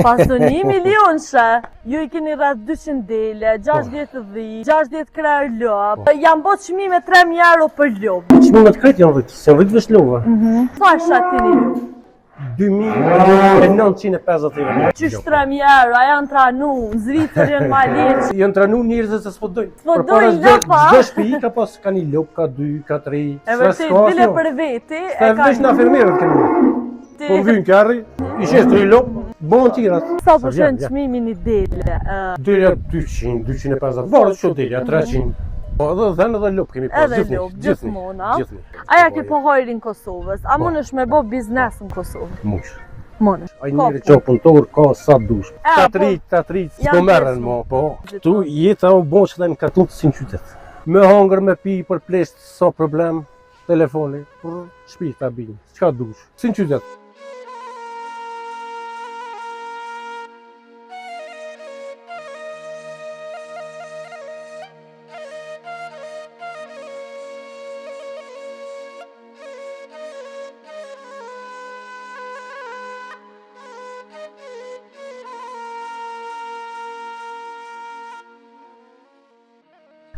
Pasuni milionëshe, ju I keni rreth 200 dele, 60 dhi, 60 krerë lop. Janë bot çmime 3.000 euro për lop. Çmimet krejt janë rrit, se rrit vesh lova. Çfarë shatini ju? 2.950 euro. Qysh 3.000 euro, a janë tranu, në Zvicër janë Maliç. Janë tranu njerëzit se s'po dojnë. S'podojnë lopa? Çdo shtëpi ka pas ka një lop, ka 2, ka 3. E vërtet, bile për veti, e Ka vesh në fermerët kemi. Po vjen kjarri, I shes 3 lop, bon tirat. Sa përshën çmimin I dele? Dele 200, 250, varet çdo dele, 300. Po edhe lop kemi pas Edhe lop, gjithmonë. Aja ke pohojrin Kosovës, a mundesh me bo biznes në Kosovë? Mush. Mundesh. Ai njëri që punëtor ka sa dush. Tatrit, s'po merren mo, po. Tu jeta u bon që në katut si në qytet. Me hangër, me pi, për plesht, sa problem, telefoni, për shpi ta bin, çka dush, si në qytet.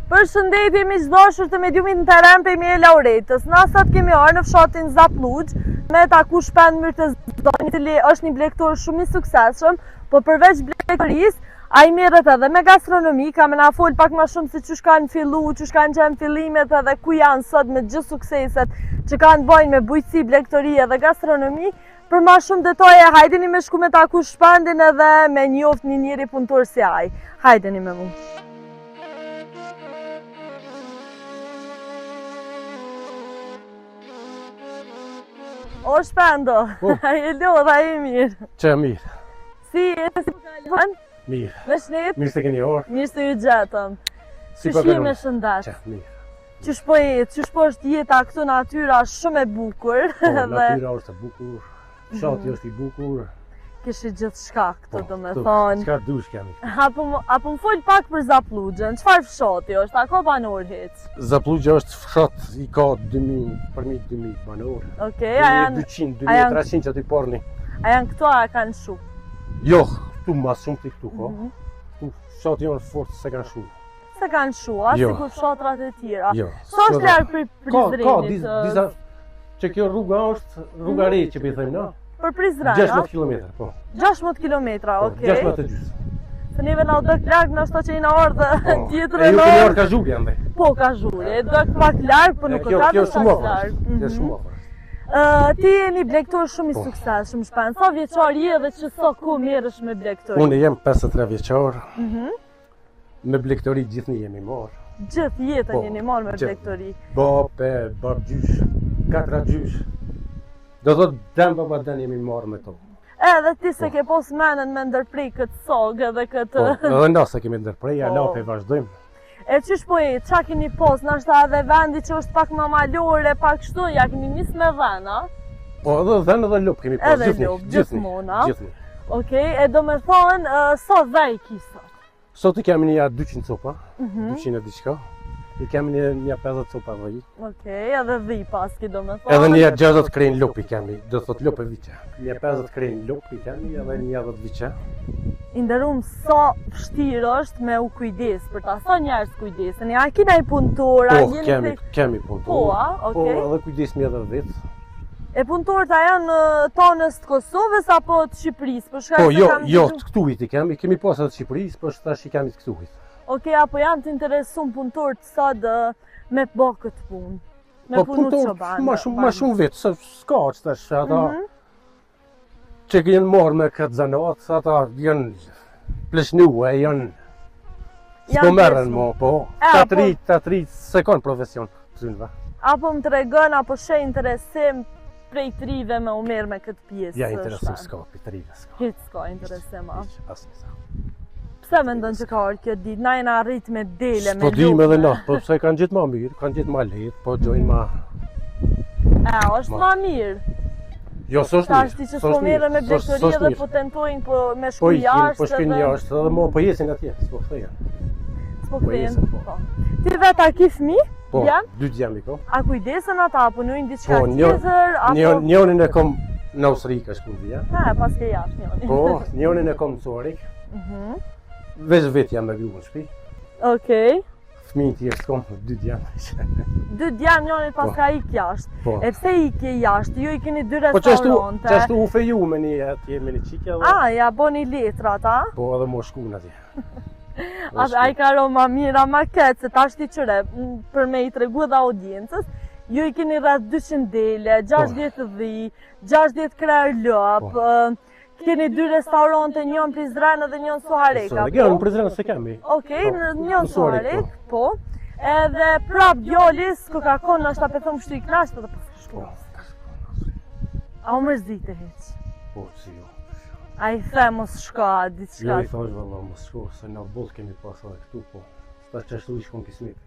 Përshëndetje miqdashur të mediumit në teren për mi e Lauretës. Na sot kemi arë në fshatin Zapluq me taku Shpend Myrtezani, I cili është një blegtor shumë I suksesshëm, po përveç blegtorisë, ai merret edhe me gastronomi, ka me na fol pak më shumë se çush kanë fillu, çush kanë qenë fillimet edhe ku janë sot me gjithë sukseset që kanë bojnë me bujqësi, blegtori edhe gastronomi. Për ma shumë detaje, hajdeni me shku me taku Shpendin edhe me njoft një njeri punëtor si ai. Hajdeni me mu. O Shpendo, a je lodha I mirë? Që mirë. Si e si kalon? Mirë. Me shnet? Mirë se keni orë. Mirë se ju gjetëm. Qysh je me shëndet? Që mirë. Qysh po jetë? Qysh po është jeta këtu natyra shumë e bukur? Po, natyra është e bukur, fshati është I bukur. Kishi gjithë shka këtu do me thonë. Qka dush kemi? Apo më fol pak për Zaplugjën, qfar fshati është? A ka banor hiç? Zaplugjë është fshat I ka 2000, përmi 2000 banor. Okej, a janë 200, 2300 që t'i porni. A janë këto a kanë shu? Jo, tu mas shumë t'i këtu ka. Tu fshati janë fort se kanë shu. Se kanë shu, a si kur fshatrat e tjera? Jo. Sa është lërë për Prizrenit? Ka, disa, që kjo rruga është rruga re që për thëmë, no? Për Prizren, 16 km, po. 16 km, okej. 16 e gjysë. Se neve na dëk larg në ashtu që I na ardhe tjetër e ju keni orë ka zhulli ande. Po, ka zhulli, dëk pak larg, po nuk e ka dëk pak larg. Kjo shumë ofër. Ti je një blegtor shumë I suksesshëm, Shpend. Sa vjeçar je dhe që sa ku merresh me blegtori? Unë jem 53 vjeçar. Me blegtori gjithë jemi marrë. Gjithë jetën jeni marrë me blegtori? Bape, babgjysh, 4 gjysh. Do thot dem baba den jemi marrë me to. Edhe ti se ke pos menën me ndërprej këtë sog edhe këtë... Po, edhe na se kemi ndërprej, lape vazhdojmë. E qysh po e, qa keni pos, nashta edhe vendi që është pak më malore, pak shtu, ja keni nis me ven, a? Po, edhe ven edhe lop kemi pos, edhe lop, gjithmonë, a? Okej, e do me thonë, sa dhej kisa? Sot I kemi një 200 copa, 200 e diçka. I kemi një 50 copa dhej. Okej, edhe dhej paski do me thonë. Edhe një 60 krejnë lop I kemi, do thot lop e viqe. Një 50 krejnë lop I kemi edhe një 10 viqe. Inderum, sa vështirë është me u kujdes për ta, sa njerëz kujdeseni, a kina I punëtora? Po, kemi punëtora. Po, a, okej. Po, edhe kujdesmi edhe vetë. E punëtorët a janë tonës të Kosovës apo të Shqipërisë? Po, jo, të këtuit I kemi pas edhe të Shqipërisë, po tash I kemi të këtuit. Okej, apo janë të interesum punëtorët sot me të bërë këtë punë? Me punu të qobanë? Ma shumë vetë, s'ka që tash ata që kënë marrë me këtë zanat, ata janë pleshnue, janë s'po merren mo, po, të rritë se kanë profesion të synëve. Apo më të regën, apo shë interesim prej të rive me u merë me këtë pjesë? Ja, interesim s'ka, prej të rive s'ka. Hitë s'ka interesim, a? Asë s'ka. Pse me ndonë që ka orë kjo ditë? Na jena rrit me dele, me lukë? Po dim edhe na, po pse kanë gjithë ma mirë, kanë gjithë ma lehtë, po gjojnë ma... është ma mirë? Jo, s'është mirë. Tash ti që s'po merre me blegtori edhe po tentojnë po me shku jashtë. Po shkojnë jashtë edhe mo po jesin atje, s'po kthehen. S'po kthehen, po. Ti vetë a ki fëmijë? Po, 2 djemi ko. A kujdesen ata apo nujnë diçka tjetër? Njonin e kom Në Austri ka shku dhja. Ha, pas ke jashtë njoni. Po, njonin e kom mësuarik. Veç vetë jam me gru në shpi. Okej. Fëmijën tjerë s'kom, 2 djamë. 2 djamë njoni pas ka ik jashtë. Po. E pse ikje jashtë? Ju i keni 2 Po restorante. qashtu u feju me një atje me një qikja dhe... Ja boni letrat, a? Po edhe mo shku në atje. A i ka roma mira ma ketë, se ta shti qëre, për me i tregu dhe audiencës, ju i keni rreth 200 dele, 60 dhi, 60 krerë lop, keni 2 restorante, njën Prizren dhe njën Suhareka, po? Gjë, në Prizren se kemi. Okej, njën Suharek, po. Edhe prap djolis, Coca-Cola është ta pe thëmë shtu i knashtë dhe pas shtu. A u mërzite heq? Po, si jo. A i the mos shka, ditë Jo shka. i thash valla mos shko, se në boll kemi pasur këtu, po. Ta qashtu ishkon kismeti.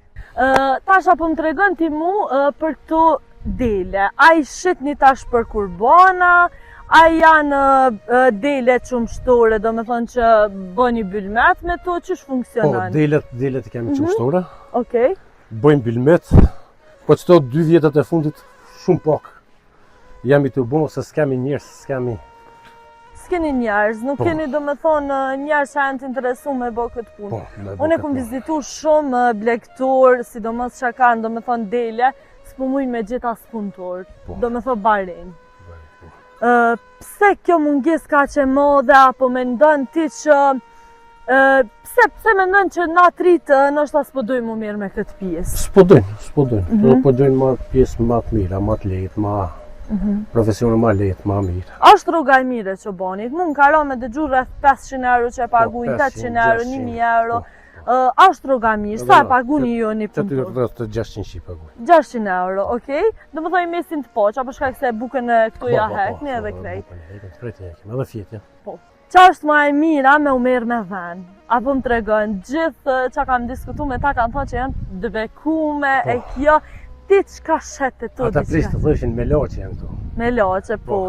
Tasha po më tregon ti mu për këto dele. A i shitni tash për kurbana, a janë dele qumshtore, do me thonë që bëni bylmet me to, qësh Po, funksionan? delet i kemi qumshtore, Okej. bëjmë bylmet, po qëto 2 vjetët e fundit shumë pak. Jemi të bo, se s'kemi njerës, s'kemi... S'keni njerëz, nuk Po. keni do me thonë njerëz që janë të interesu me bo këtë punë. Po, me bo Unë e këtë kom punë. vizitu shumë blektor, sidomos që kanë do me thonë dele, s'po mujnë me gjitha spuntor, Po. do me thonë baren. Pse kjo munges ka që modhe, apo me ndonë ti që pse me ndonë që na tritë nështë s'po dojmë më mirë me këtë pjesë? S'po dojnë, po dojnë ma pjesë ma të mira, ma të lehtë, ma profesione ma lehtë, ma mirë. Ashtë rruga e mire që bonit, mund ka ra me dëgju rreth 500 euro që e paguin, 800 euro, 1000 euro. Ashtë rruga mirë, sa e paguni ju një Që ty punëtor? rreth të 600 shqip paguin. 600 euro, okej? Do më thoi mesin të poq, apo shkak se bukën e këtu ja hekni edhe krejt. Edhe fjetja. Qa është ma e mira me u merë me dhenë? Apo më tregon, gjithë që kam diskutu me ta kanë thonë që janë dëbekume, e kjo, ti qka shete tu Ata prisë të thëshin me loqe janë këtu. Me loqe, po.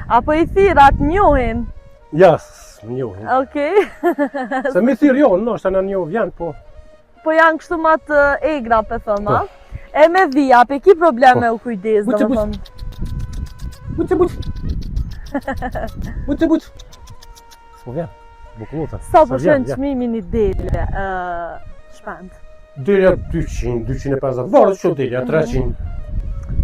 Apo i thirat njohin, Ja, më njohin. okej? Se mi thirë jo, nështë në njohë janë, po. Po janë kështu ma të egra, pe thëma. E me dhia, pe ki probleme u kujdes, do më thëmë. Butë. S'po vjen, bukullota. Sa përshen qmimin i dele, shpend? Delja 200, 250, varë që delja 300.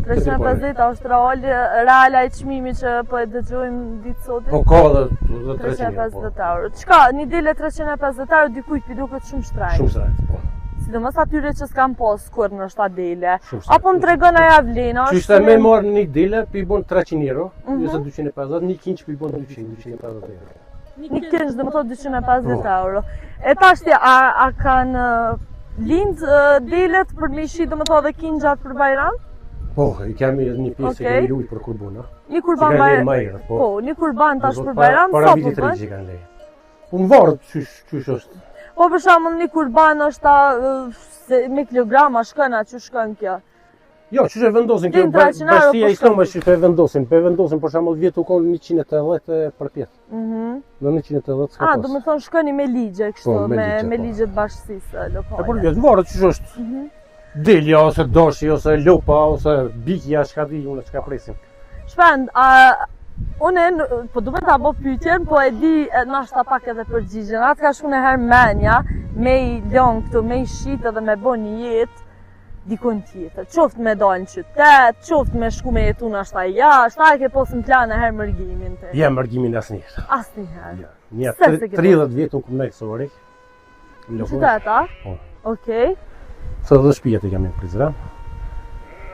350 austral, reala i qmimi që po e dëgjojmë ditë sotit? Po ka dhe 300 350 euro. Qka, një dele 350 euro dikujt pi duket shumë shtrajnë. Shumë srajtë, po. Sidomos atyre që s'kam pos kur në 7 dele. Shumë srajtë. Apo më tregon aja vlena, Që ishte me marrë një dele, pi bon 300 euro, njëse 250, një kinç pi bon 250 euro. një kinç dhe më thot 250 euro. E tashti, a kanë lindë delet për me ishi dhe më thot dhe kinxhat për Bajram? Po, i kemi një pjesë që Okej. kemi lujt për kurbuna. Një Që kurban kanë lejë Bajram. majrët, po. Po, një kurban tash për Bajram, Para sa po vitit të bën? ri që kanë lejë. Po më varë qysh është. Po për shembull një kurban është me kilograma shkën, që shkën kjo? Jo, që e vendosin kjo, Din 300 euro, bashkia po islame shkon. që e vendosin. Pe vendosin, për shembull, vjetë u konë 180 për pjetë. Në 180 s'ka Do më pas. thonë shkëni me ligje kështu, Po, me ligje, me po. ligjet bashkësisë E për lokale. vjetë, më varë qysh është. Delja, ose doshi, ose lopa, ose bikja, shka di, unë shka presin. Shpend, unë po duhet ta bëj pyetjen, po e di nashta pak edhe përgjigjen. Atë ka shku në herë menja, me i lënë këtu, me i shit edhe me bë një jetë dikon tjetër. Qoftë me dalë në qytet, qoftë me shku me jetu nashta jashtë, a e ke posë në plan e herë mërgimin të? Ja, mërgimin asnjëherë. Asnjëherë. Një Se se ke 30 vjetë unë këmë nejtë sorik. Në qytet, a? Po. Okej. Sa dhe shpijet e kemi në Prizren.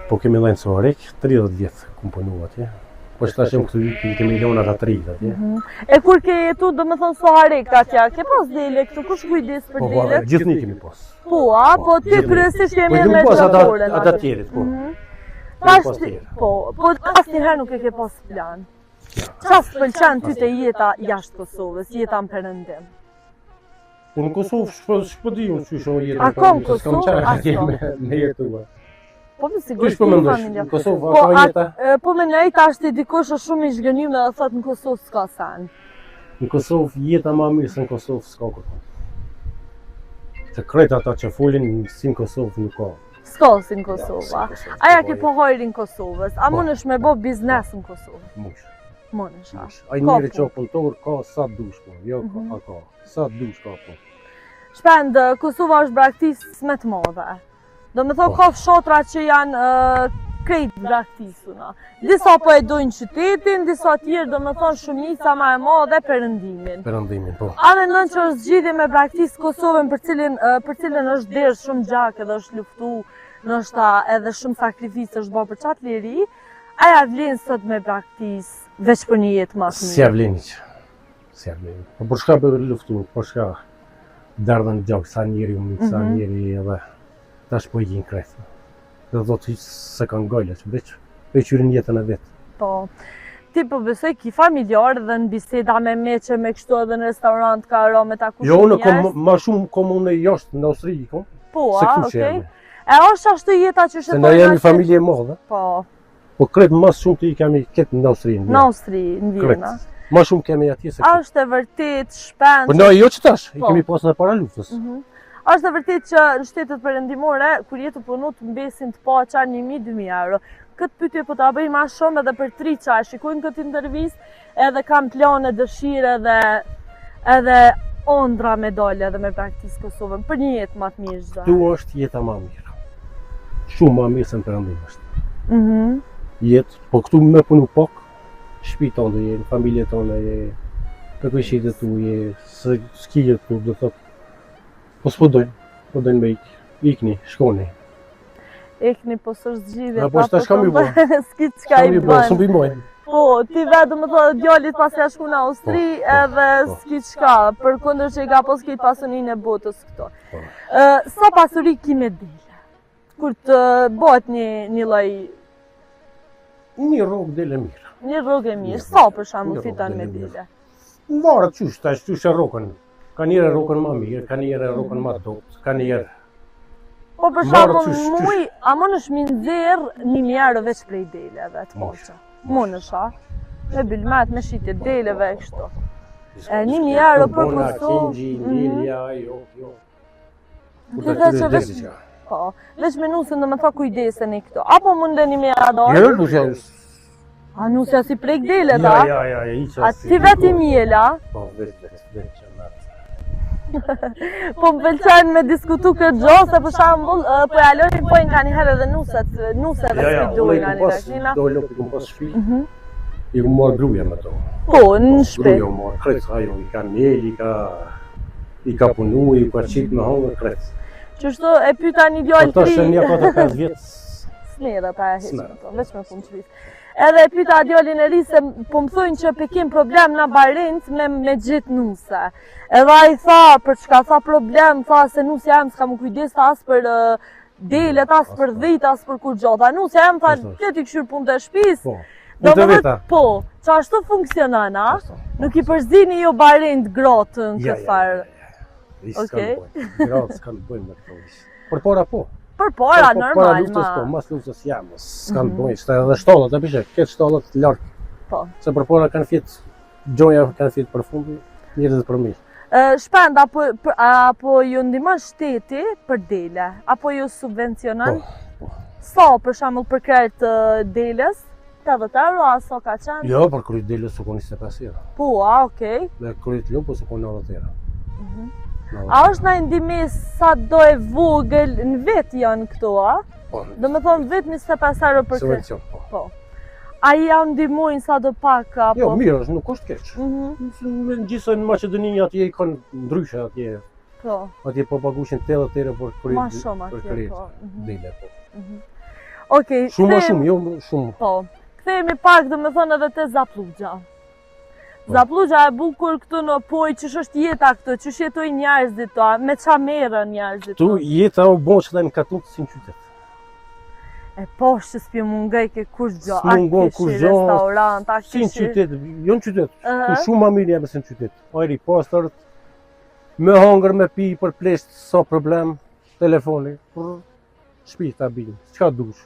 Po kemi lejnë sorik, 30 vjetë këmë punu atje. Po që tashem këtu kemi lona të 30 atje. E kur ke jetu, do më thonë Suharek atja, ke pas dele këtu, kush kujdes për Po, delet? gjithë një kemi pas. Po, po ty gjithë. kryesisht Po jemi i me kemi pas transporten ata tjerit, po. Tash pas ti, tjera. po asnjëherë nuk e ke pas plan. Çfarë s'pëlqen ty te jeta jashtë Kosovës, jeta në perëndim? Unë në Kosovë shpo di unë që shumë jetë. A ka në Kosovë? Aso. Me jetua. Po me Kush siguri po mendosh? familja. Në Kosovë, Po, a ka jeta? po me nejtë ashtë i dikush është shumë i zhgënim dhe thot në Kosovë s'ka sen. Në Kosovë jeta ma mirë se në Kosovë s'ka kërkon. Se krejt ata që folin si në Kosovë nuk ka. S'ka si në Kosova. Ja, si në Kosovë, Aja s'ka ke bëj. po hajri në Kosovës. A Po, mundesh me bo biznes në Kosovë? Mush. Mundesh, a? Ai Ka njëri punë. që punëtor ka sa dush po. Jo, ka. Sa dush ka po. Shpend, Kosova është braktisë me të madhe. Do me thonë Po. ka fshotra që janë krejt braktisuna. Disa po e dojnë qytetin, disa tjerë do me thonë shumica ma e madhe perëndimin. Perëndimin po. A mendon që është zgjidhje me braktisë Kosovën për cilën është derë shumë gjak edhe është luftu, ndoshta edhe shumë sakrificë është bërë për qatë liri, aja vlen sot me braktisë veç për një jetë më të Si mirë? avleni që. Si avleni. Po për shka për luftu, për shka dardhën gjak, sa njeri umit, sa njeri edhe tash po i gjinë kretë. Dhe do të hiqë se kanë gajle që veç yrin jetën e vetë. Po, ti po besoj ki familjar dhe në biseda me meqe me kështu edhe në restorant ka ro me taku Jo, unë shumë njerëz? ma shumë komunë jashtë në Austri, kom. Po, Se a, ku që okej. jemi. E është ashtu jeta që Se shetojnë na jemi ashtu? familje e madhe, Po, po kretë mas shumë të i kemi ketë në Austri. në Austri, në Vjena. Ma shumë kemi atje se A është e vërtet shpend? Po na jo që tash, i Po. kemi pasur edhe para luftës. Është e vërtet që në shtetet perëndimore, kur jetu punu të mbesin të paqa 1.000-2.000 euro. Këtë pyetje po ta bëj ma shumë edhe për 3 qa shikojnë këtë intervistë, edhe kam plane, dëshire edhe ondra me dole edhe me praktisë Kosovën, për një jetë ma të mirë çdo. Tu është jeta ma mirë. Shumë ma mirë se në perëndim është. Mhm. Jetë, po këtu me punu pak, shtëpi tonë je, familje tonë je, përkëshitet tu je, s'ki jetë tu, do thotë. Po s'po dojnë me ikni, shkoni. Ekni po s'është zgjidhje. Na, po s'ta shka mi bo. S'ki çka i S'u bën. bimojnë. Po, ti vetë më thotë djalit pas ja shku në Austri Po, edhe po. s'ki çka, për kundër që i ka pas kejt pasuninë e botës këto. Po. Sa pasuri ki me dele? Kur të bëhet një lloj, Një rrugë dele mirë. një rrugë e mirë, Një sa rrugë, për shembull një fiton rrugë me dele dele? Varet qysh e rrokën. Ka njerë rrokën ma mirë, ka njerë rrokën ma dopt, ka njerë. Po për Varet shembull, qysh. muj, a mënesh mi nxjerr 1.000 euro veç prej deleve të Mosh. poqa? Mënesh, a? Me bylmet, me shitje deleve e kështu. 1.000 euro për Bona, Kosovë. Kinxhi, Nilja, jo. Kur Ti ta dhe qyre që veç, dele që. po, veç me nusën dhe me tha kujdeseni këto. Apo mundeni me adar? Jo, nuk e... A nusja si prek dele, Ja, ta? ja, i që... A ti vetë i mjela? Po, vetë që marrë. Po më pëlqen me diskutu këtë gjo, se për shambull, po e alonin pojnë ka njëherë edhe nuseve Ja, si unë dojnë i anë kom i pas, taknina. do lopë i kom pas shpi. I kom marrë gruja me to. Po, në shpe. Gruja marrë, kretë, ajo, i ka mjel, i ka punu, i ka qitë me hongë, kretë. Qështu e pyta një djallë Po të tri, një 4-5 vjetë, snera ta e heqë Snera. me to, veç me punë qëris. Edhe e pyta djallin e ri se po më thujnë që pe kem problem në Barinc me gjithë nuse. Edhe a i tha, për çka tha problem, tha se nusja em s'ka më kujdes as për delet, as për dhejt, as për kur gjota. Nusja em tha, Ashtu. ti këshyrë punë të shpis. po. Do Në të më veta. thot, po, që ashtu funksionon, a? Ashtu. Nuk i përzini jo Barind grotën këtë farë. I Okej. s'kanë bojnë, gratë s'kanë bojnë me këto. Për para po. Për para, Para normal, luftës po, ma. mas luftës jam, s'kanë bojnë, s'ta edhe shtallat, e pishe, këtë shtallat larkë. Po. Se për para kanë fjetë, gjoja kanë fjetë për fundi, njerëzit për mirë. Shpend, apo ju ndihmon shteti për dele? Apo ju subvencionon? Po. Sa, për shembull, për krejt deles? 80 euro, a sa ka qenë? Jo, për kryt dele s'u konë 25 euro. Po, a, okej. Me kryt lupo s'u konë 90 euro. A është na ndihmë sa do e vogël në vetë janë këto, a? Po, Do me thonë vetë 25 euro për krejt. subvencion, po. Po. A i janë ndihmojnë sa do pak, apo? Jo, mirë është, nuk është keq. Mhm, Në gjithë në Maqedoni atje i kanë ndryshe atje. po. Atje po pagushin 80 euro për kryt. Ma shumë për atje, kryt po. dele, po. Okej, Shumë ma kthehemi- shumë, jo shumë. Po. Kthehemi pak do me thonë edhe te Zapluxha. Po. Zapluxha e bukur këtu në poj, qësh është jeta këtu, qësh jetoj njerëzit to, me qa merën njerëzit Tu to. jeta u bon që dhe në katun të si në qytet. E po që s'pje mungaj ke kur gjo, a S'mungon kishi kur gjo, restorant, a Si në kishi... qytet, jo në qytet. Aha. Tu shumë ma mirë jemi se në qytet. Ajri pastërt, me hangër, me pi, për plesht, sa problem, telefoni, për shpi ta binë, çka dush.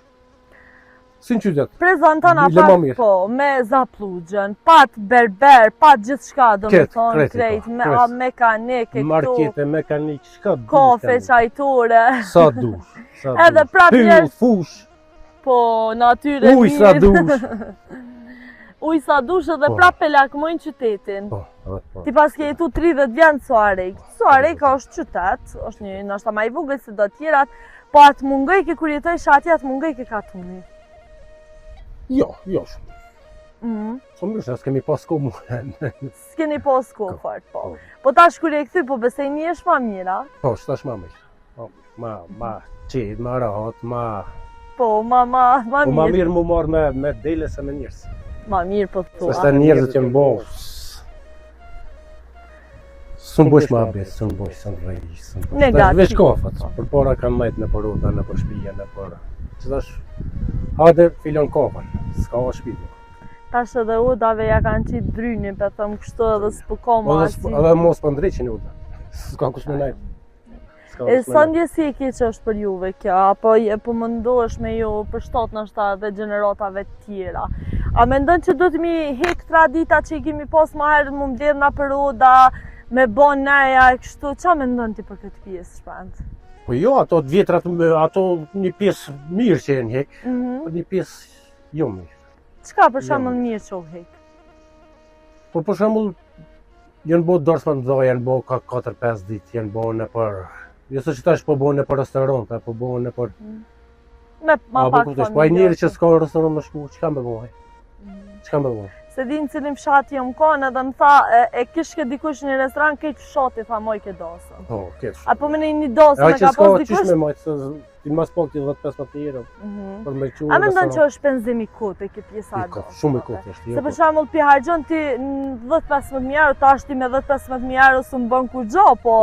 Si në qytet. Prezantona Bile më pak mirë. po, me Zapluxhen, pat berber, pat gjithçka do të Ketë, thonë, kreti, krejt, po, me kreti. a mekanike këtu, Markete, mekanik, çka dush. kafe, tani. çajtore, Sa dush. Sa Edhe dush. prap Hyll, njerëz- fush, po natyre uj sa mirë. dush. Uj sa dush edhe Po. prap e lakmojnë qytetin. Po, po. Ti pas ke jetu 30 vjenë Suarejk. Suarejk është qytet, është një nështë ma i vogël se do tjerat, po atë mungoj ke kur jetoj shati, atë mungoj ke katuni. Jo, shumë. Po mirë, se s'kemi pas kohë mua. S'keni pas kohë fort, po. Po. Po tash kur e kthy, po besoj një është ma mira. Po, s'tash ma mirë. Po, ma qetë, ma rahat, ma... Po, ma Po ma mirë. mirë mu marrë me dele se me njerëz. Ma mirë po Se thua. shta njerëzit që më bo... Së bësh ma abes, së bësh, së në rejë, së në bësh. Negativ. Veç kafat, për para kam majtë në për uta, në për shpija, në për... Që tash, hade filon kafan, s'ka o shpija. Tash edhe udave ja kanë qitë drynin, për thëmë kështu edhe s'po ka ma asi. Edhe mos për ndreqin uta, s'ka kush me najtë. E sa ndjesi e ke që është për juve kjo, apo po mundohesh me ju për shtat nështë dhe gjeneratave tjera? A mendon që do të mi hek tradita që i kemi pas ma herët mu mbledh nga për oda, me bon neja e kështu, qa mendon ti për këtë pjesë shpend? Po jo, ato të vjetrat, ato një pjesë mirë që e në hek, po një pjesë jo mirë. Qka për shembull mirë që u hek? Po për shembull, janë bo dorësma të dha, janë bo ka 4-5 ditë, janë bo në për... Jo se që tash po bo në për restorante, po bo në për... Me ma pak familjarë. Po ai njeri që s'ka restorant më shku, çka më bëj? Çka më bëj? Se di në cilin fshati jom kanë edhe më tha, e kish ke dikush një restoran, keq fshati, tha moj ke dasën. Po, keq. Apo me një dasën Ja e që ka s'ka pas qysh dikush? me majtë, se ti mas pak ti 10-15 euro për me qu A mendon që është penzim i kote kjo pjesa e dasën? Shumë i kote është. Se për shembull pi harxhon ti 10-15 euro, tash ti me 10-15 euro s'u bën kur gjo, po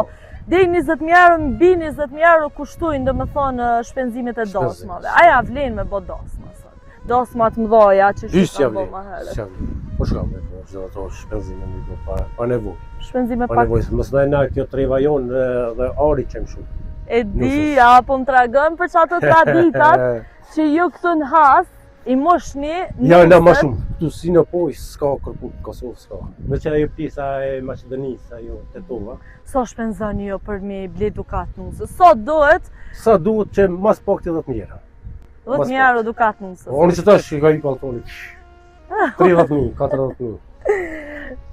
deri 20 euro, mbi 20 euro kushtojnë domethënë shpenzimet e dasmave. Aja vlen me bë dasma sot. Dasmat mëdhaja që Isja shkon vlen. më herët. Isja vlen. Po shka me, po çdo ato shpenzime më bëj pa nevojë. Shpenzime Pa pak. nevojë, mos na na kjo treva jon dhe ari që më shumë. E di, apo më tregon për çato traditat që ju këtu në Has i moshni. Ja, na më shumë. Tu si në poj s'ka kërku Kosovë s'ka. Veç ajo pjesa e Maqedonisë, ajo Tetova. Sa shpenzoni jo për me ble dukat nusës? Sa duhet? Sa duhet që mas pak të 10.000 euro. 10.000 euro dukat nusës. Unë që tash ka i paltoni. 30.000, 40.000.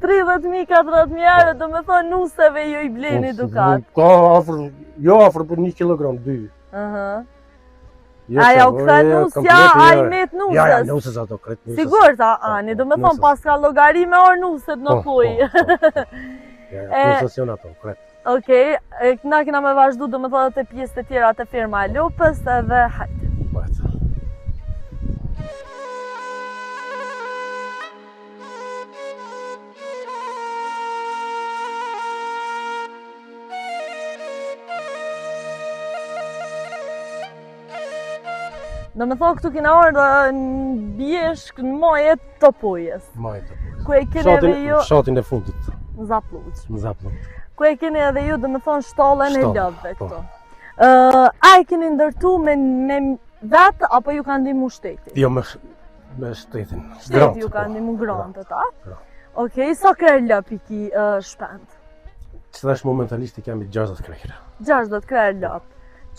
30.000, 40.000 euro, do me thonë nuseve ju i bleni dukat. Ka afër, jo afër për 1 kilogram, 2. Aja u këthe nusja, a i met nusës. Ja, nusës ato kretë nusës. Sigur, ta ani, do me thonë pas ka logari me orë nuset në poj. Ja, nusës janë ato, kretë. Okej, na kena me vazhdu do me thonë të pjesë të tjera të firma e Lopës edhe hajde. Bajtë. Do me thonë këtu kena orë në bjeshk në majet të pojes. Majtë. Ku e keni edhe ju Fshatin e fundit. në Zapluq. Në Zapluq. Ku e keni edhe ju do me thonë shtallën e Shtallën, lëvëve po. këtu. A e keni ndërtu me vetë apo ju kanë ndihmu shteti? Jo me shtetin. Shteti ju kanë ndihmu grantët, a? Okej, sa kërë lëp i ki shpend? Që tash momentalisht i kemi 60 krejra. 60 kërë lëp.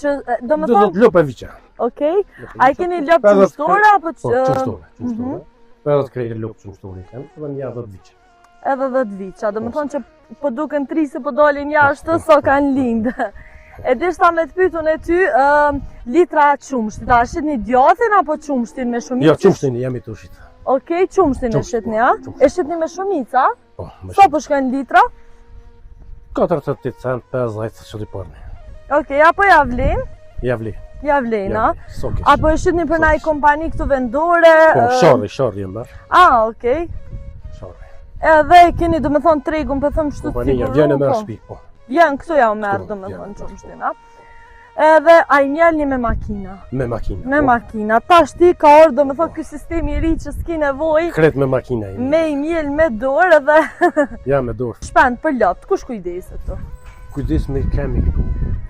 Që, do me Do thonë, të lëp e viqa. okej, a i keni lëp qumshtore apo Po, qumshtore, qumshtore. 50 krejra lëp qumshtore i kemi, dhe një 10 viqa. edhe 10 viqa, do me thonë që po duken 3 se po dalin jashtë, sa kanë lindë. E dishta me të pytun e ty, litra qumshtit, a shqit një djathin apo qumshtin me shumicë? Jo, qumshtin jemi të ushit. Okej, qumshtin e shqitni, a? E shqitni me shumica? Po, me Sa po shkojnë litra? 48 cent, 50 që t'i parni. Okej, apo ja vlen? Ja vli. Ja vlen, a? So kesh. Apo e shqitni për naj kompani këtu vendore? Po, shorri jem bërë. Okej. Shorri. Edhe keni do me thonë tregun për thëmë shtu të Kompania, siguru? vjene me shpi, po. Vjen, këtu ja u merë Këtu, do me vjen, thonë po. qumshtin, a? Edhe a i mjelni me makina? Me makina. Me po. makina. Tash ti ka orë do me thonë ky sistemi i ri që s'ki nevoj Kret me makina jemi. me i mjel me dorë edhe Ja, me dorë. shpend për lopt. Kush kujdeset tu? Kujdes me kemi këtu.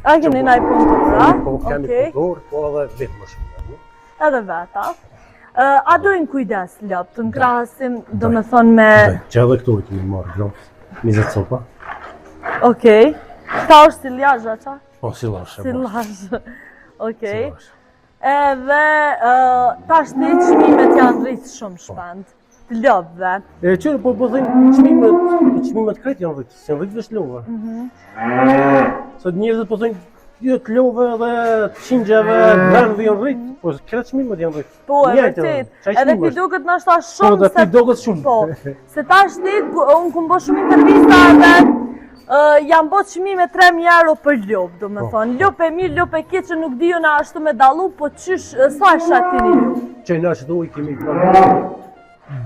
A keni naj punëtor, a? Po, kemi Okej. për dorë, po edhe vetë më shumë. Edhe veta. A dojnë kujdes lopët, në krahasim, do me thonë me... Që edhe këto i kemi marrë grot, 20 copa. Okej. Ka është silazha, qa? Po, silazh. Silazh. Okej. Edhe tashti çmimet janë rritë shumë shpend. Të lopëve. E qërë, po thënë, çmimet kretë janë rritë, se janë rritë vesh love. Sot njerëzit po thënë, jo të love dhe të qingjeve, dërëve janë rritë, po kretë çmimet janë rritë. Po, e vërtet. Edhe pi duket nashta shumë se... Po, pi duket shumë. Po, se tashti, unë këmë bo shumë intervista dhe jam bo çmime 3.000 euro për lopë, do me thonë. Lopë e mirë, lopë e keq që nuk diju na ashtu me dalu, po qysh, sa është atiri ju? Që na ashtu i kemi përë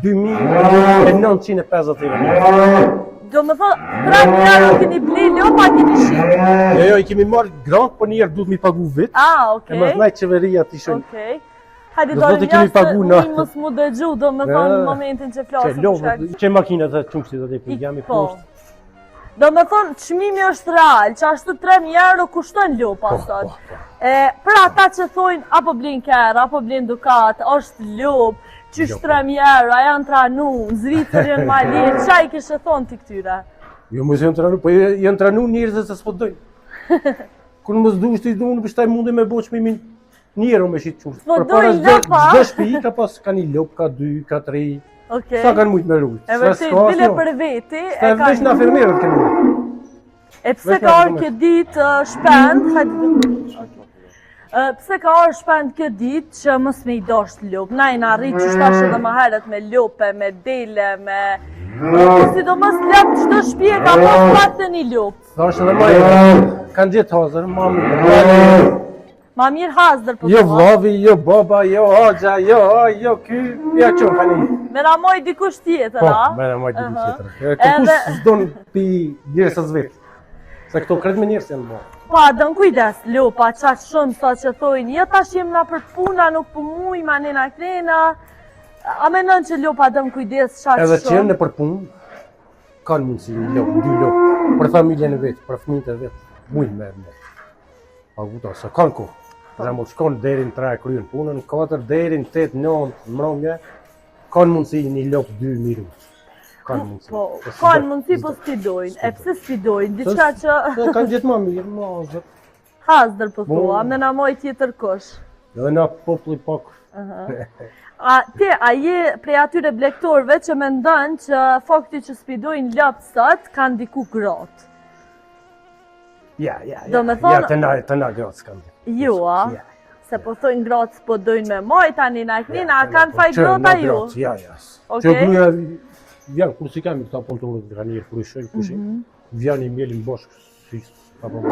2.950 euro. Do me thonë, 3.000 euro keni ble lopë, a keni shqipë? Jo, i kemi marrë grant, po njerë duhet mi pagu vit. Okej. E më dhënaj qeveria të ishën. Okej. Hajde do të jashtë një mos mu dëgju, do me thonë në momentin që flasëm. Që makinat dhe qumshtit dhe i jam i poshtë. Do me thonë, çmimi është real, që ashtu 3.000 euro kushton lopë asot. Për ata që thojnë, apo blin kerë, apo blin dukat, është lopë, qysh 3.000 euro, a janë tranu, në Zvicër janë ma lirë, qa i kështë thonë t'i këtyre? Jo, mësë janë tranu, po janë tranu njerëzit se s'po dojnë. Kërë mësë du shtë i du, në pështaj mundi me bo çmimin njerë me shqitë qurë. S'po dojnë lopa? Çdo shtëpi ka pas, ka një lopë, ka 2, ka 3. Sa kanë mujtë me rrujtë? E vërtet, bile për veti... Se veç në afermerët kënë mujtë. E pse ka orë këtë ditë shpend, pse ka orë shpend këtë ditë që mës me i dosht lopë. Na i në arritë që shtash edhe ma heret me lope, me dele, me... Sidomos lopë qdo shpje ka pas pak të një lopë. Thash edhe ma e, kanë gjithë hazër, ma mirë. Ma mirë hazdër për të Jo vlavi, jo baba, jo hoxha, jo ky, ja që ka një. Me na moj dikush tjetër, a? Po, me na moj dikush tjetër. Këkush s'don pi njërës as vetë. Se këto kretë me njërës janë bërë. Pa, dën kujdes, lopa, qatë shumë sa që thojnë, jo tash jem na për puna, nuk për muj, ma nena krena. A menon që lopa dën kujdes qatë shumë? Edhe që jenë në për punë, kanë mundësi një lopë, 2 lopë, për familjen e vetë, për fëmijët e vetë, mujnë me. Pa guta, se kanë kohë. Dhe më shkonë derin 3 kryen punën, 4 derin 8, 9 mbrëmje, kanë mundësi një lopë 2 miru. Kanë mundësi. Po, kanë mundësi po s'ti dojnë, e pse s'ti dojnë, diçka që... Kanë gjithë ma mirë, ma zërë. Hazdër po thua, me na moj tjetër kush. Dhe na populli pak. A je prej atyre blektorve që me ndonë që fakti që s'pi dojnë lopë sot, kanë diku gratë. Ja, të na gratë s'kanë diku. Jo, a? Se po thojnë gratë s'po dojnë me moj, tani na knina, a kanë faj grota ju? Ja. Që gruja vjen, kur si kemi këta ponturët nga njërë kur i shojnë kushin, vjen i mjelin boshkë, si apo më.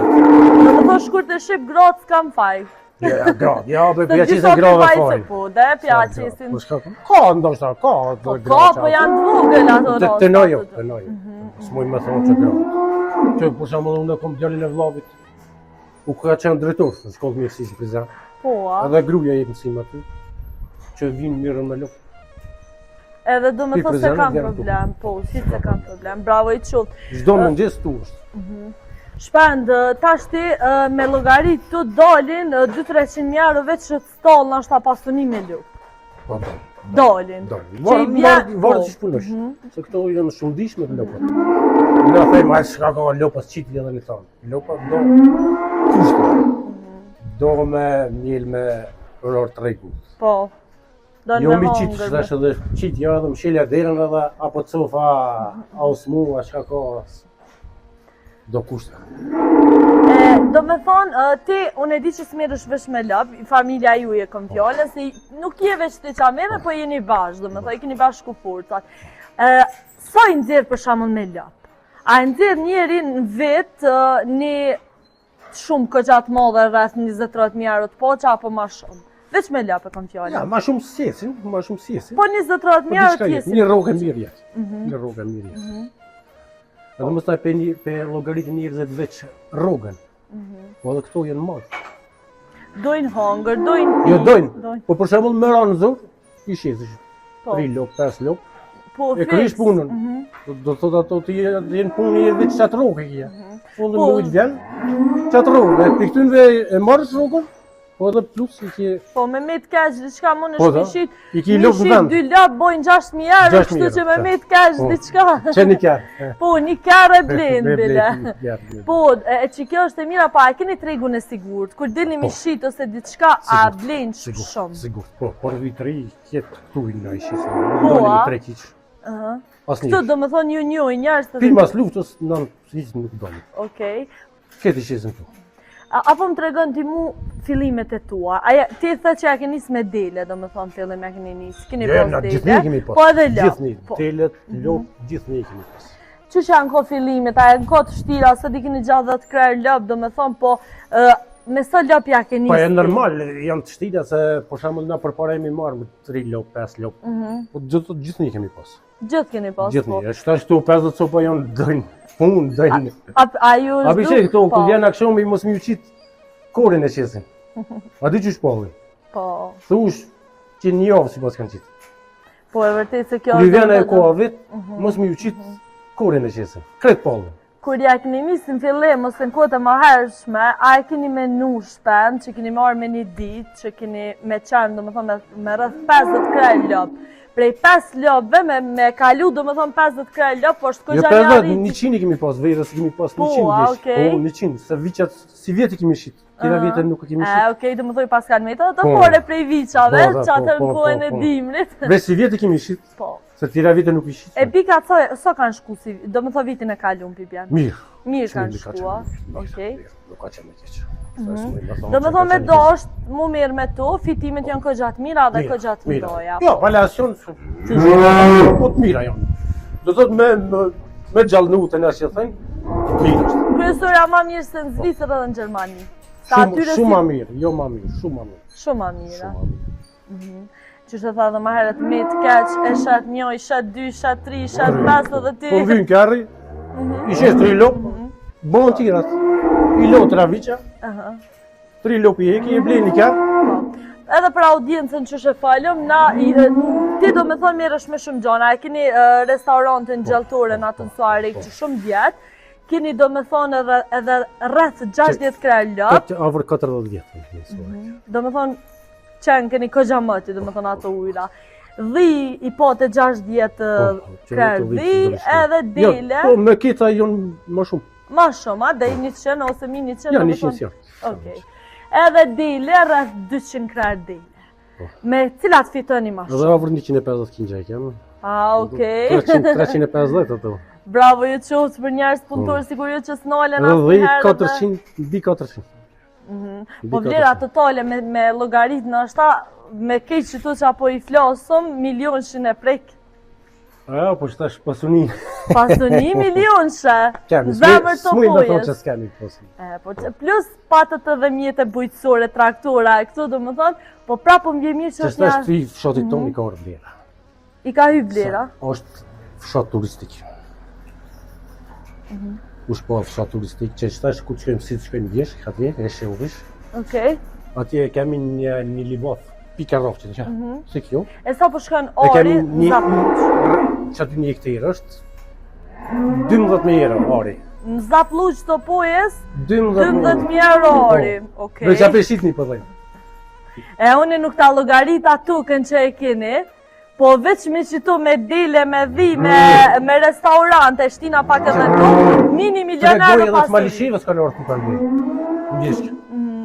Do të thosh kur të shqip gratë s'kam faj. Ja, gratë, ja, për qesin grave faj. Po, dhe pja qesin... Ka, ndoshta, ka. Ka, po janë të vogël ato rostat. Të nojo. S'moj me thonë që gratë. Që për shumë unë kom djallin e vlavit, u ka qenë drejtor në shkollë mjekësisë Prizren. Po, a? Edhe gruja jep mësim aty, që vinë mirën me lopë. Edhe do me thosë se kam problem, po, si se kam problem, bravo i qoftë. Çdo mëngjes tu është. Shpend, tashti me llogarit të dalin 200-300 euro veç që të stallë nashta pasuni me lopë. Po, dalin. Varë që shpunosh, se këto janë shumëdishme të lopët. Në thejmë, a shka ka lopës qitë edhe në thonë. Lopët do kushtë. Do me mjel me rorë të regu. Po. Jo mi qitë, që është edhe qitë, jo edhe mshelja derën edhe, apo të sofa, a osmu, a shka ka, do kushtë. Do me thonë, ti, unë e di që s'merësh vesh me lopë, familja ju e kom fjallën, se nuk je veç të qa mere, po jeni bashkë, do me thonë, i keni bashkë forcat. Sa i nëzirë për shamën me lopë? A nëzirë njeri në vetë një shumë këgjatë madhe rreth 20-30 euro të poqa, apo ma shumë? Veç me lopë e kom fjallën. Ja, ma shumë sjesin, Po 20-30 euro t'jesin. Një rogë e mirë jetë. Një rogë e mirë jetë. Edhe më staj për logaritin njerëzit veç rogën. Po edhe këto jenë marë. Dojnë hangër, dojnë pi. Jo, dojnë. Po për shembull më ranë zorë, i shesish. 3 lopë, 5 lopë. E krysh punën. Do të thot ato të jenë punë i veç qatë rogë e kja. Fundën mujtë vjenë, qatë rogë. Për këtynve e marrësh rogën, Po edhe plus i ke... Po me me të keq diçka më në Po, da. shpishit. I ke lop në vend. 2 lop bojnë 6.000 euro, 6.000 kështu që me euro, me të keq diçka. Që një kjarë. Po, një kjarë e blenë, Me bile. blenë. Po, që kjo është e mira, pa, e keni tregun e sigurt. Kur dilni me shit ose diçka, a blenë shumë. Sigur, po, por vitri jetë këtu i nga i shisë. Po, Doni a? me 3 kiq. Këtu do më thonë ju njoj njerës të... Filmas luftës, në hisë nuk doni. Okej. Keti shisën këtu. Apo më tregon ti mu fillimet e tua. Ti e thë që ja ke nis me dele, do më thonë fillim ja keni nis. Keni pas dele. Gjithni kemi pas. Po edhe lop. Gjithni, delet, lop, gjithni kemi pas. Që janë ko fillimet, a janë ko të shtira, së di keni gjatë dhe të krerë lop, do më thonë, po me së lop ja ke nis. Po e normal, janë të shtira se për shembull na përpara jemi marrë me 3 lop, 5 lop. Po gjithni kemi pas. Gjithë keni pas, po. Gjithni, është ashtu 50 copa janë dojnë punë, dojnë. A ju është A bishë këto, kur vjen akshumi mos më uqit korin e qesin. A di që shpallin? Po. Thush që një javë si pas kanë qitë. Po e vërtet se kjo Kur i vjen e koha vit, mos më uqit korin e qesin. Kret pallin. Kur ja keni nisin fillim ose në kohët e mëhershme, a e keni menu shpend që keni marrë me një ditë, që keni me qenë, do më thonë, me rrëth 50 kraj lop. Prej 5 lopëve me kalu, do më thonë 50 kraj lop, po është Jo këgja një 50, arriti. 100 kemi pas, verës kemi pas 100 Po, veç. okej. Po, 100, se viqat si vjeti kemi shit. Tira vjetë nuk e kemi shit. Okej, do më thoi pas kanë metat të pore prej viqave, Po, që atër po, në kohën e po. dimrit. Veç si vjeti kemi shit, Po. se tira vjetë nuk i shit. E bika so kanë shku si, do më thoi vitin e kalun pipjan. Mirë. Mirë kanë shkua, okej. Nuk ka që me keq. Do më thonë me do është mu mirë me to, fitimet janë këgja të mira dhe këgja të mdoja. Jo, palacion, po të mira janë. Do thot me gjallnute në që thënë, mirë është. Kryesorja ma mirë se në Zvicër edhe në Gjermani. Shumë ma mirë, jo ma mirë, shumë ma mirë. Shumë ma mirë. Që shtë tha dhe ma herët me të keq, e shet 1, shet 2, shet 3, shet 5 edhe ti. Po vynë kërri, i shet 3 lopë, bon tirat, i lo të raviqa, 3 lopë i eki, i bleni kërë. Edhe për audiencën që shë falëm, ti do me thonë mirësh me shumë gjona, e keni restaurantën gjalltore në atën Suarek që shumë vjetë, keni do me thonë edhe rreth 60 krerë lopë. Avër 40 vjetë në Suarek. Do me thonë, qenë keni këgja mëti, do me thonë ato ujra. Dhi i pote 60 krerë dhi, edhe dele. Po, me kita jonë më shumë. Ma shumë, a? Dhe i 100 ose mi 100? Ja, 100 janë. Okej. Edhe dele, rreth 200 krerë dele. Me cilat fitoni ma shumë? Edhe avër 150 kinja i kemë. Okej. 350 ato. Bravo ju qoftë për njerës punëtorë, sigur ju që s'nalen asë Edhe njëherë. 400, bi 400. Po vlera totale me llogarit në ashta, me keq që tu që apo i flasëm, milionshin e prek. A, po që tash pasuni. Pasuni milionshe, Kemi, zemër të s'mujnë me thonë që pojës. s'kemi pasuni. Po plus patët edhe mjetë bujqësore, traktora, e këtu do më thonë, po prapë më vje mirë që Që është tash një... ti fshatit tonë i ka orë vlera. I ka hy vlera? Është fshat turistik. U shpo fshat turistik, që tash ku të shkojmë si të shkojmë vjesh, atje, e shë u vish. Okej. Atje kemi një libath, pika rafë që si kjo. E sa po shkën E ori, kemi që aty një hektar është 12.000 euro ori. në Zapluq të pojës, 12.000 12.000 euro ori. Okej. Veç ape shqit po dhejnë. E unë nuk ta llogarit atukën që e keni, po veç me qitu me dile, me dhi, me restorante, shtina pak edhe tu, 1 milionar Tregoj edhe të pasuri. Malishevës kanë orë ku kanë dhejnë. Ndjeshkë.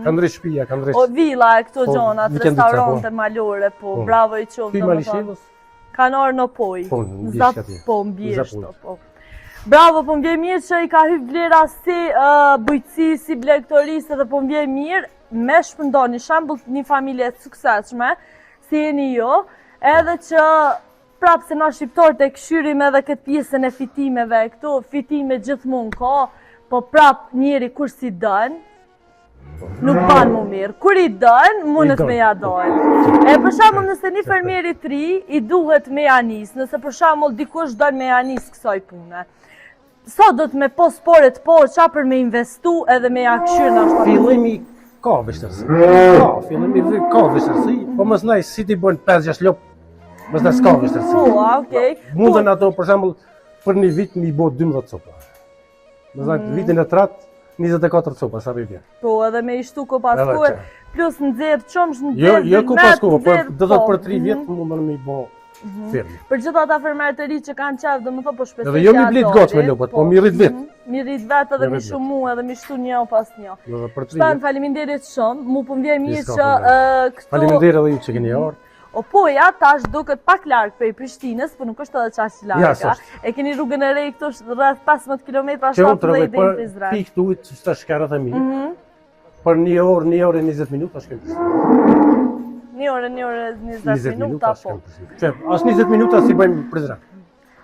Kanë drejt shtëpia, kanë drejt. O villa e këto Po, gjonat, vikendica, restorante malore, po, Po. bravo i qovë, Pi do më thonë. Malishevës, Kanë orë në poj. Po, në Zap- Bjeshk atje. Po, në Në Bjeshk, Zapull. po. Bravo, po më vjen mirë që i ka hy vlera si bujqësi, si blegtorisë dhe po më vjen mirë me shpëndoni shembull një familje të suksesshme, si jeni jo, edhe që prapë se na shqiptarët e këshyrim edhe këtë pjesën e fitimeve këtu, fitime gjithmonë ka, po prapë njeri kur si dën, nuk ban më mirë. Kur i dën, mundet me ja dojnë. E për shembull nëse një fermier i tri i duhet me ja nis, nëse për shembull dikush don me ja nis kësaj pune. Sa do të me po spore të po, qa për me investu edhe me ja këshyrë në ashtë fillimi ka vështërsi. Fillimi ka vështërsi, po mos naj si ti bën 5-6 lop, mos naj s'ka vështërsi. Po, okej. Mundën ato për shembull për një vit mi bë 12 copa. Do thënë vitin e tretë 24 copa, sa rritje. Po, edhe me ishtu ko paskuar, Edhe plus nxerr qomsh, Jo, nxerr jo ku pasko, por nxerr, do të për 3 po, vjet mundën me i bë firmë. Për gjithë ata fermerë të ri që kanë qef, do më thë po shpesoj Edhe jo mi blit goç me lopët, po mi rrit vet. Mi rrit vet edhe Mi mi rrit shumu edhe mi shtu një pas një. Edhe për 3 Shtan, vjet. faleminderit shumë, mu po m'vjen mirë S'ka që problem. këtu... Faleminderit edhe ju që keni ardhur. O poja tash duket pak larg prej Prishtinës, por nuk është edhe qaq Ja, larg. s'është. E keni rrugën e re këtu rreth 15 kilometra Që unë 17 tregoj deri për në Prizren. pikë të ujit që është shkarat e mi. Për 1 orë e 20 minuta shkem. 1 orë 20 20 minuta minuta po. shkem. Që as 20 minuta si bëjmë Prizren.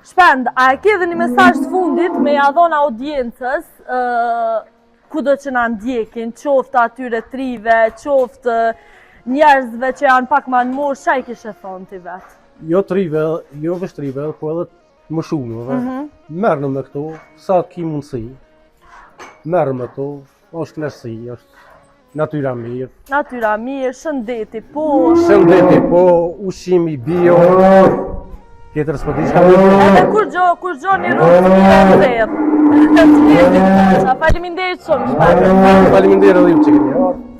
Shpend, a e ke edhe një mesazh të fundit me ja dhon audiencës, kudo që na ndjekin, qoftë atyre trive, qoftë njerëzve që janë pak më në moshë, çfarë kishe thonë ti vet? Jo trive, jo veç trive, po edhe më shumëve. Merrni me këto, sa ki mundësi. Merrni me këto, është kënaqësi, është natyra mirë. Natyra mirë, shëndeti poshtë. Shëndeti po, ushqimi bio. Tjetër s'po di çka. Edhe kur gjo një rrugë të mirë e nxerr. Faleminderit shumë, shpend. Faleminderit edhe ju që keni ardhur.